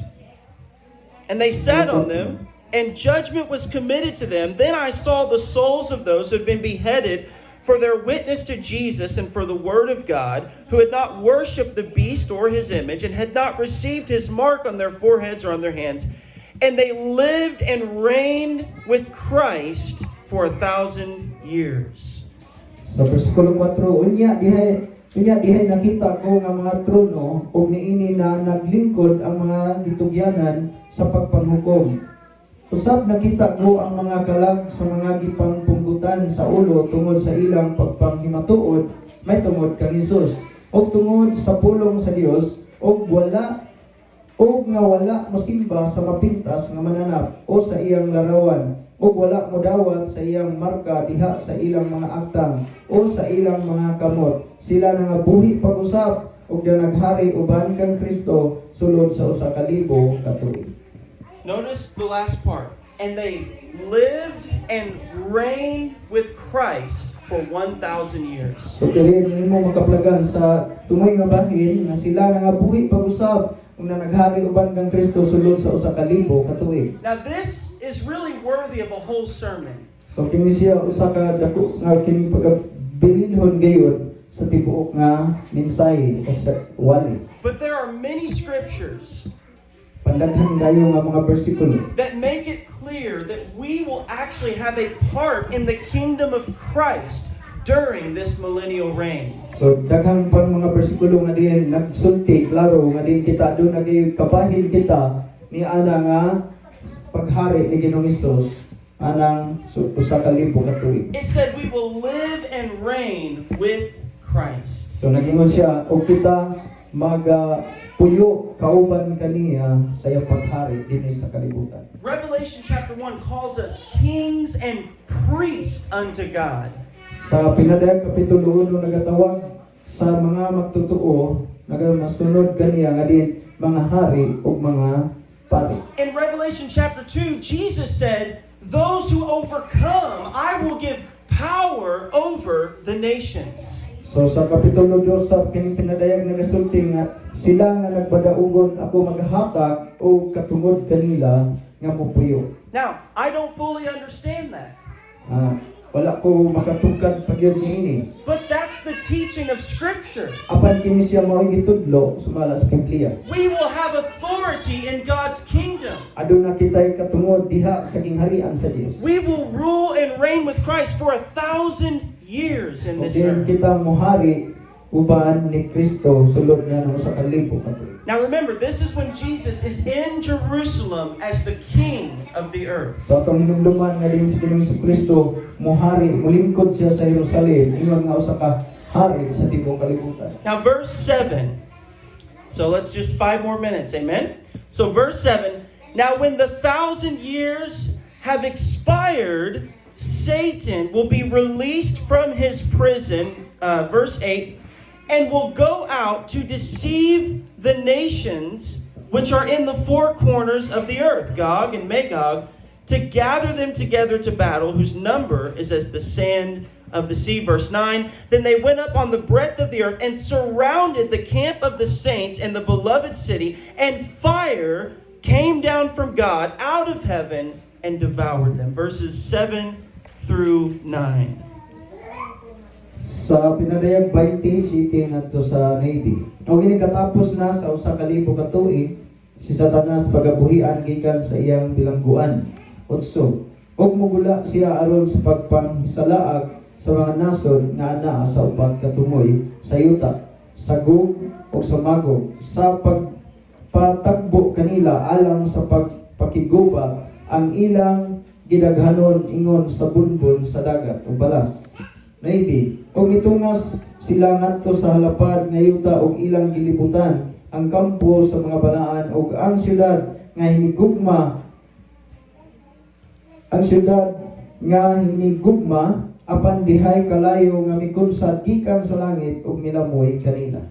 and they sat on them, and judgment was committed to them. Then I saw the souls of those who had been beheaded for their witness to Jesus and for the word of God, who had not worshipped the beast or his image, and had not received his mark on their foreheads or on their hands. And they lived and reigned with Christ for 1,000 years. Sa bersikulo 4 unya dihay nakita ko nga mga trono ug niini na naglingkod ang mga gitugyanan sa pagpanghukom. Usab nakita ko ang mga kalag sa mga gipangpunggutan sa ulo tungod sa ilang pagpanghimatuod may tungod kang Hesus ug tungod sa pulong sa Dios ug nga wala mosimba sa mapintas nga mananap o sa iyang larawan ug wala modawat sa iyang marka diha sa ilang mga aktang o sa ilang mga kamot. Sila na nga buhi pag-usab ug naghari uban kang Kristo sulod sa 1,000 ka tuig. Notice the last part. And they lived and reigned with Christ for 1,000 years. So diri nimo makaplagan sa tumoy nga bahin nga sila na nga buhi pag-usab ug naghari uban kang Kristo sulod sa 1,000 ka tuig. Now this is really worthy of a whole sermon. So kini siya usa ka dako nga kini pagabilinhon gayud sa tibuok nga mensahe o sa wali. But there are many scriptures Pandaghan kayo nga mga bersikulo that make it clear that we will actually have a part in the kingdom of Christ during this millennial reign. So daghang pang mga bersikulo nga diyan nagsulti klaro nga din kita do nagay kabahin kita ni ana nga paghari ni Ginoong Hesus anang usa ka libo ka tuig. It said we will live and reign with Christ. So nagingon siya og kita puyo kauban kaniya sa iyang paghari dinhi sa kalibutan. Revelation chapter 1 calls us kings and priests unto God. Sa pinadayag kapitulo 1 nagatawag sa mga magtutuo nagamasunod kaniya nga din mga hari ug mga pari. In Revelation chapter 2, Jesus said, "Those who overcome, I will give power over the nations." So sa kapitulo 2 sa kining pinadayag nagasulti nga sila nga nagbadaugon ako maghatak o katungod kanila nga mopuyo. Now, I don't fully understand that. Wala ko makatugkad pagyud niini. But that's the teaching of Scripture. Apan kini siya mao gitudlo sumala sa Biblia. We will have authority in God's kingdom. Aduna kitay katungod diha sa kingharian sa Dios. We will rule and reign with Christ for 1,000 years in Ug this diin earth. kita mohari uban ni Kristo sulod nga ng usa ka libo ka tuig. Now remember, this is when Jesus is in Jerusalem as the king of the earth. So atong hinumduman nga din si Ginoong Kristo mohari mulingkod siya sa Jerusalem ingon nga usa ka hari sa tibuok kalibutan. Now verse 7. So let's just 5 more minutes, amen? So verse 7, now when the 1,000 years have expired, Satan will be released from his prison, verse 8, and will go out to deceive the nations which are in the four corners of the earth, Gog and Magog, to gather them together to battle, whose number is as the sand of the sea. Verse 9, then they went up on the breadth of the earth and surrounded the camp of the saints and the beloved city, and fire came down from God out of heaven and devoured them. Verses 7 through 9. Sa pinadayag 20 city ngadto sa Navy. O gini katapos na sa usa ka libo ka tuig, si Satanas pagabuhian gikan sa iyang bilangguan. 8. Og mugula siya aron sa pagpanghisalaag sa mga nasod nga anaa sa upat ka tumoy sa yuta, sa Gog ug sa Magog, sa pagpatagbo kanila alang sa pagpakiguba ang ilang gidaghanon ingon sa bunbon sa dagat o balas. Navy, og mitungas sila ngadto sa halapad nga yuta og ilang gilibutan ang kampo sa mga balaan og ang syudad nga hinigugma apan dihay kalayo nga mikunsad gikan sa langit ug milamoy kanila.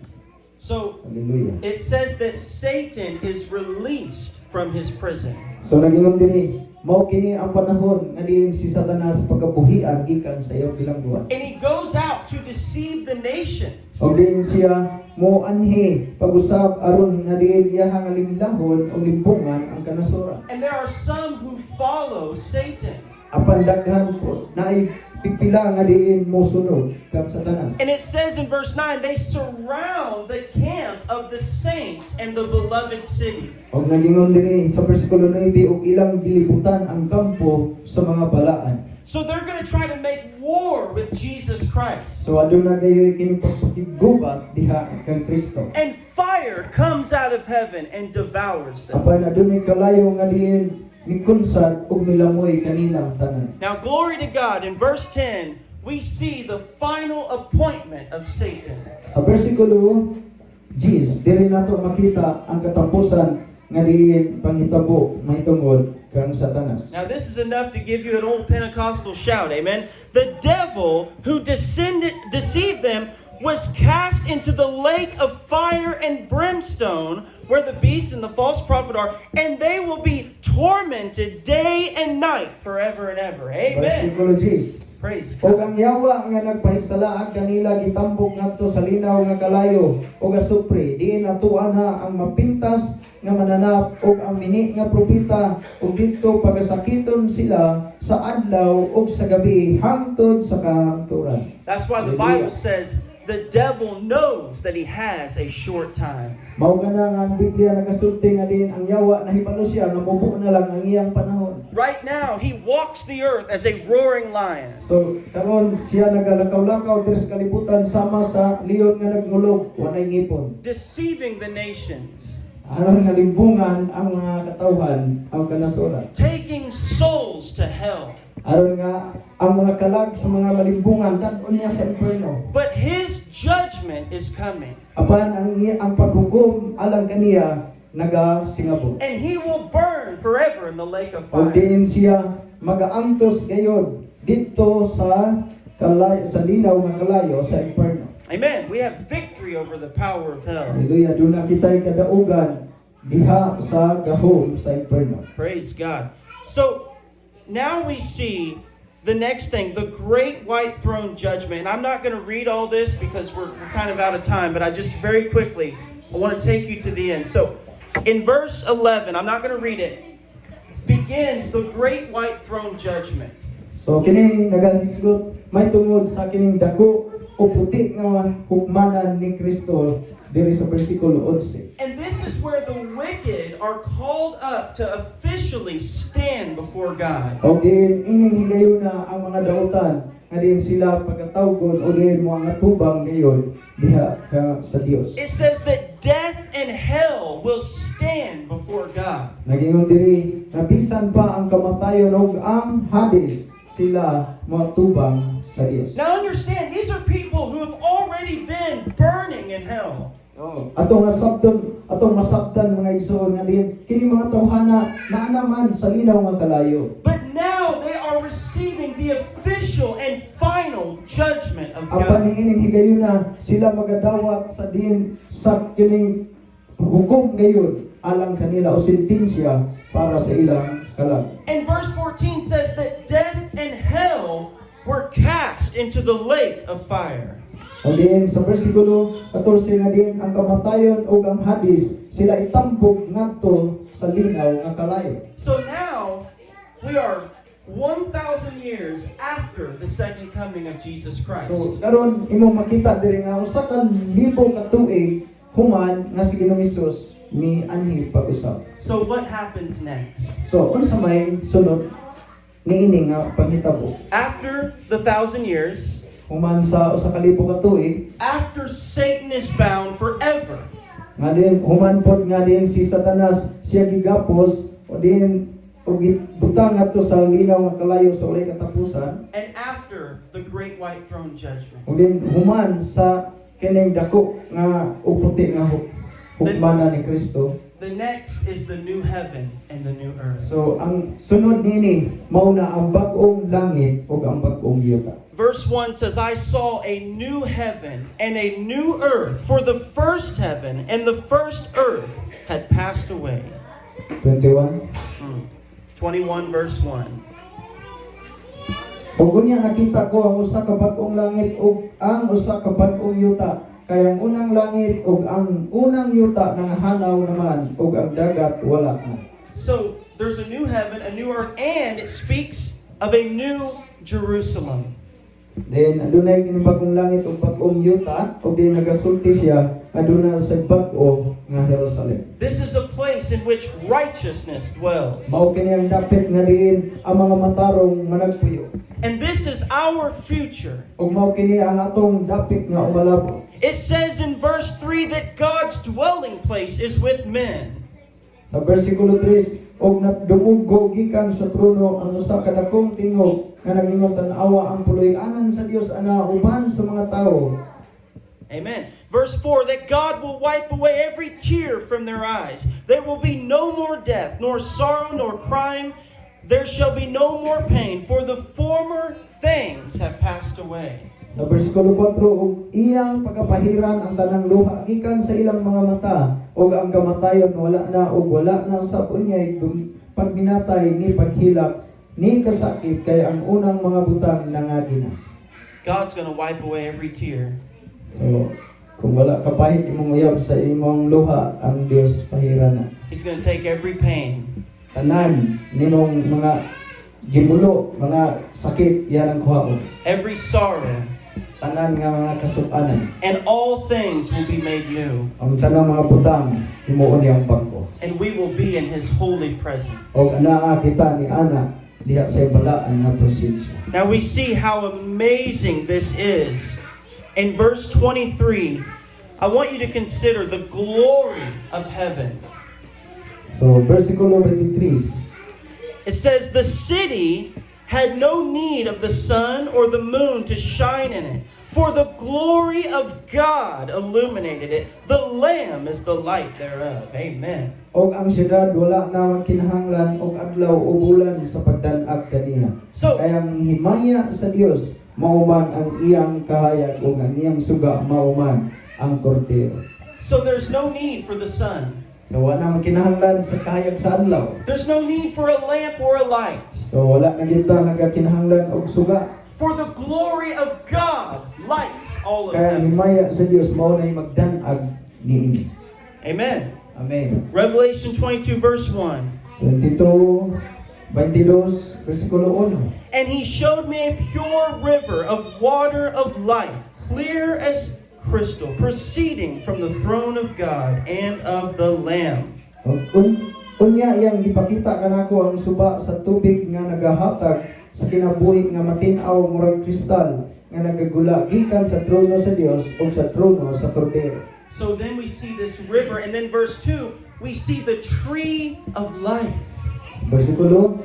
So Hallelujah. it says that Satan is released from his prison. So nagingon dinhi, mao kini ang panahon nga diin si Satanas pagabuhian gikan sa iyang bilangguan. And he goes out to deceive the nations. Og diin siya mo anhi pag-usab aron nga diin iyang limlahon o limbungan ang kanasuran. And there are some who follow Satan. Apan daghan po naay pipila nga diin mo sunod kang Satanas. And it says in verse 9, they surround the camp of the saints and the beloved city. Og nagingon dinhi sa bersikulo 9 og ilang gilibutan ang kampo sa mga balaan. So they're going to try to make war with Jesus Christ. So adun na gayoy kini pagpakigubat diha kang Kristo. And fire comes out of heaven and devours them. Apan adun ni kalayo nga diin mikunsad ug milamoy kanilang tanan. Now, glory to God. In verse 10, we see the final appointment of Satan. Sa bersikulo 10, diri nato makita ang katapusan nga diin panghitabo mahitungod kang Satanas. Now, this is enough to give you an old Pentecostal shout, amen? The devil who deceived them was cast into the lake of fire and brimstone, where the beast and the false prophet are, and they will be tormented day and night forever and ever. Amen. Bersikulo 10. Praise O God. ang yawa nga nagpahisalaag kanila gitambok ngadto sa linaw nga kalayo o gasupre diin natuan ha ang mapintas nga mananap og ang mini nga propeta ug didto pagasakiton sila sa adlaw ug sa gabi hangtod sa kahangturan. That's why the Bible says the devil knows that he has a short time. Mao gana nga ang Biblia nagasulti nga din ang yawa nahibalo siya nga mubo na lang ang iyang panahon. Right now, he walks the earth as a roaring lion. So karon siya nagalakaw-lakaw diri sa kalibutan sama sa leon nga nagngulog walay ngipon. Deceiving the nations, Aron nga limbungan ang mga katawhan ang kanasuran. taking souls to hell. Aron nga ang mga kalag sa mga malimbungan dan-on niya sa inferno. But his judgment is coming, Apan ang paghukom alang kaniya nagasingabot. and he will burn forever in the lake of Ug fire. diin siya magaangtos gayod didto sa linaw nga kalayo sa inferno. Amen. We have victory over the power of hell. Hallelujah. Doon na kita'y kadaugan diha sa gahom sa inferno. Praise God. So now we see the next thing, the great white throne judgment. And I'm not going to read all this because we're kind of out of time, but I just very quickly, I want to take you to the end. So in verse 11, I'm not going to read it, begins the great white throne judgment. So kining nagahisgot may tungod sa kining dako o puti nga hukmanan ni Kristo diri sa bersikulo 11. And this is where the wicked are called up to officially stand before God. O diin ining higayuna ang mga dautan nga din sila pagkatawgon o din mo ang atubang ngayon diha ka sa Dios. It says that death and hell will stand before God. Nagingon diri nga bisan pa ang kamatayon ug ang Hades sila matubang sa Dios. Now understand, these are people who have already been burning in hell. Atong masabtan mga igsoon nga din kini mga tawhana naa naman sa linaw nga kalayo. But now they are receiving the official and final judgment of Ang God. paniining higayuna sila magadawat sa din sa kining hukom gayon alang kanila o sentensya para sa ilang kalag. And verse 14 says that death and hell were cast into the lake of fire. O din sa versikulo 14 nga din ang kamatayon o ang Hades sila itambog ngadto sa linaw nga kalayo. So now we are 1,000 years after the second coming of Jesus Christ. So karon imong makita diri nga usa ka libo ka tuig human nga si Ginoong Hesus mianhi pag-usab. So what happens next? So unsa may sunod niini nga panghitabo? After the 1,000 years, Human sa usa ka libo ka tuig after Satan is bound forever, nga din human pod nga din si Satanas siya gigapos o din o butang ngadto sa linaw nga kalayo sa walay katapusan. and after the great white throne judgment. O din human sa kining dako nga uputi nga hukmanan ni Kristo. The next is the new heaven and the new earth. So ang sunod nini mao na ang bag-ong langit ug ang bag-ong yuta. Verse 1 says, I saw a new heaven and a new earth, for the first heaven and the first earth had passed away. 21. 21 verse 1. Ug unya nakita ko ang usa ka bag-ong langit ug ang usa ka bag-ong yuta. Kaya ang unang langit ug ang unang yuta nangahanaw naman ug ang dagat wala na. So there's a new heaven, a new earth, and it speaks of a new Jerusalem. Then adunay kini bag-ong langit ug bag-ong yuta ug din nagasulti siya aduna sa bag-o nga Jerusalem. This is a place in which righteousness dwells. Mao kini ang dapit nga diin ang mga matarong managpuyo. And this is our future. Ug mao kini ang atong dapit nga umalabo. It says in verse 3 that God's dwelling place is with men. Sa bersikulo 3, og nadumugo gikan sa trono ang usa ka dakong tingog nga nagingon tan-awa ang puloy-anan sa Dios ana uban sa mga tawo. Amen. Verse 4 that God will wipe away every tear from their eyes. There will be no more death, nor sorrow, nor crying. There shall be no more pain, for the former things have passed away. Sa bersikulo 4, og iyang pagkapahiran ang tanang luha gikan sa ilang mga mata, og ang kamatayon wala na og wala na sa unyay pagminatay ni paghilak ni kasakit kay ang unang mga butang nangagi na. God's going to wipe away every tear. So, kung wala kapahit imong uyab sa imong luha, ang Dios pahiran na. He's going to take every pain. Tanan nimong mga gibulo, mga sakit yan ang kuhaon. Every sorrow, Tanan nga mga kasukanan. and all things will be made new. Ang tanang mga butang himuon niyang pagko. And we will be in His holy presence. O anaa kita ni ana diha sa balaan nga presensya. Now we see how amazing this is. In verse 23, I want you to consider the glory of heaven. So versikulo 23. It says, the city had no need of the sun or the moon to shine in it, for the glory of God illuminated it. The Lamb is the light thereof. Amen. Og ang syudad wala na kinahanglan og adlaw o bulan sa pagdan-ag kaniya. So, Kaya ang himaya sa Dios mauman ang iyang kahayag ug ang iyang suga mauman ang kordero. so there's no need for the sun. So wala man kinahanglan sa kahayag sa adlaw. There's no need for a lamp or a light. So wala na gyud ta nagakinahanglan og suga. For the glory of God lights all of Kaya ang heaven. himaya sa Dios mao nay magdan-ag niini. Amen. Amen. Revelation 22 verse 1. 22 versikulo 1. And he showed me a pure river of water of life, clear as crystal, proceeding from the throne of God and of the Lamb. Unya yang gipakita kanako ang suba sa tubig nga nagahatag sa kinabuhi nga matin-aw murag kristal nga nagagula gikan sa trono sa Dios o sa trono sa Kordero. So then we see this river, and then verse 2, we see the tree of life. Bersikulo,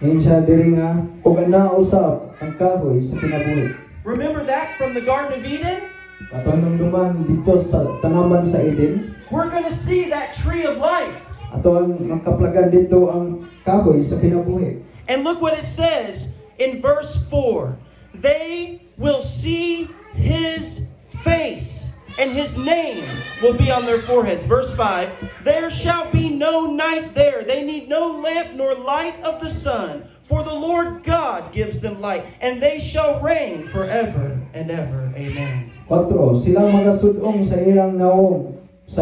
ngayon siya diri nga ug ana usab ang kahoy sa kinabuhi. Remember that from the Garden of Eden? Atong duman dito sa tanaman sa Eden, We're going to see that tree of life. ato ang makaplagan dito ang kahoy sa kinabuhi. And look what it says in verse 4. They will see his face, and his name will be on their foreheads. Verse 5, there shall be no night there. They need no lamp nor light of the sun, for the Lord God gives them light, and they shall reign forever and ever. Amen. 4. Silang magasudong sa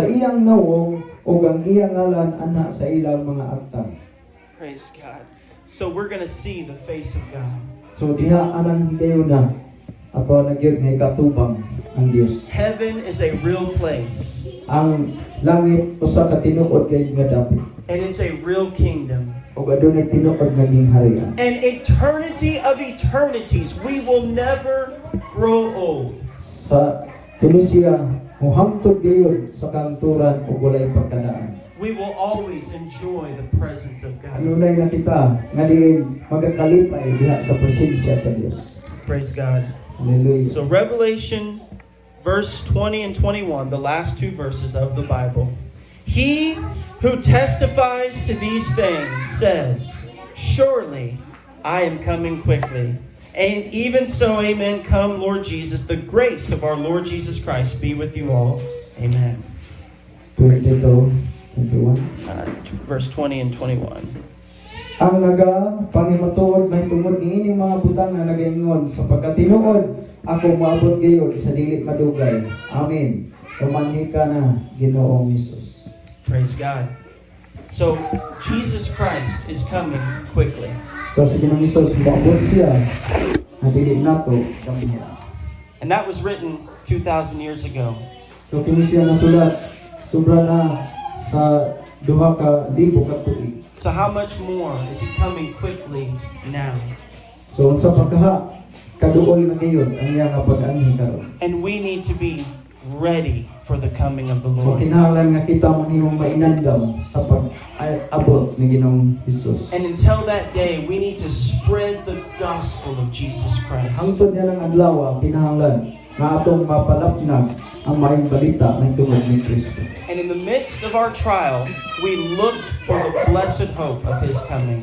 iyang nawong ug ang iyang ngalan ana sa ilang mga akta. Praise God. So we're going to see the face of God. So diha anang higayon na ato nagyud nga katubang ang Dios. Heaven is a real place, Ang langit usa ka tinuod kay nga dapit. and it's a real kingdom. Ug adunay tinuod nga gingharian. An eternity of eternities. We will never grow old. Sa Tunisia muhangtod gayud sa kanturan ug walay pagkadaan. We will always enjoy the presence of God. Anunay na kita nga diin magakalipay diha sa presensya sa Dios. Praise God. Hallelujah. So Revelation verse 20 and 21, the last two verses of the Bible. He who testifies to these things says, surely I am coming quickly. And even so, amen, come Lord Jesus. The grace of our Lord Jesus Christ be with you all. Amen. 22, 21. Verse 20 and 21. Ang pangimatuod may tungod niining mga butang nga nagaingon sa pagkatinuod ako maabot gayud sa dili madugay. Amen. Tumanhi ka na Ginoong Hesus. Praise God. So, Jesus Christ is coming quickly. So sa Ginoong Hesus maabot siya na dili nato gamihan. And that was written 2,000 years ago. So kini siya nasulat sobra na sa duha ka libo ka tuig. So how much more is he coming quickly now? So unsa pagkaha kaduol na ngayon ang iya nga pag-anhi karon. And we need to be ready for the coming of the Lord. Kinahanglan nga kita mahimong mainandam sa pag-abot ni Ginoong Hesus. And until that day, we need to spread the gospel of Jesus Christ. Hangtod niya ng adlaw kinahanglan nga atong mapalapnag ang maayong balita ng tungod ni Kristo. And in the midst of our trial, we look for the blessed hope of his coming.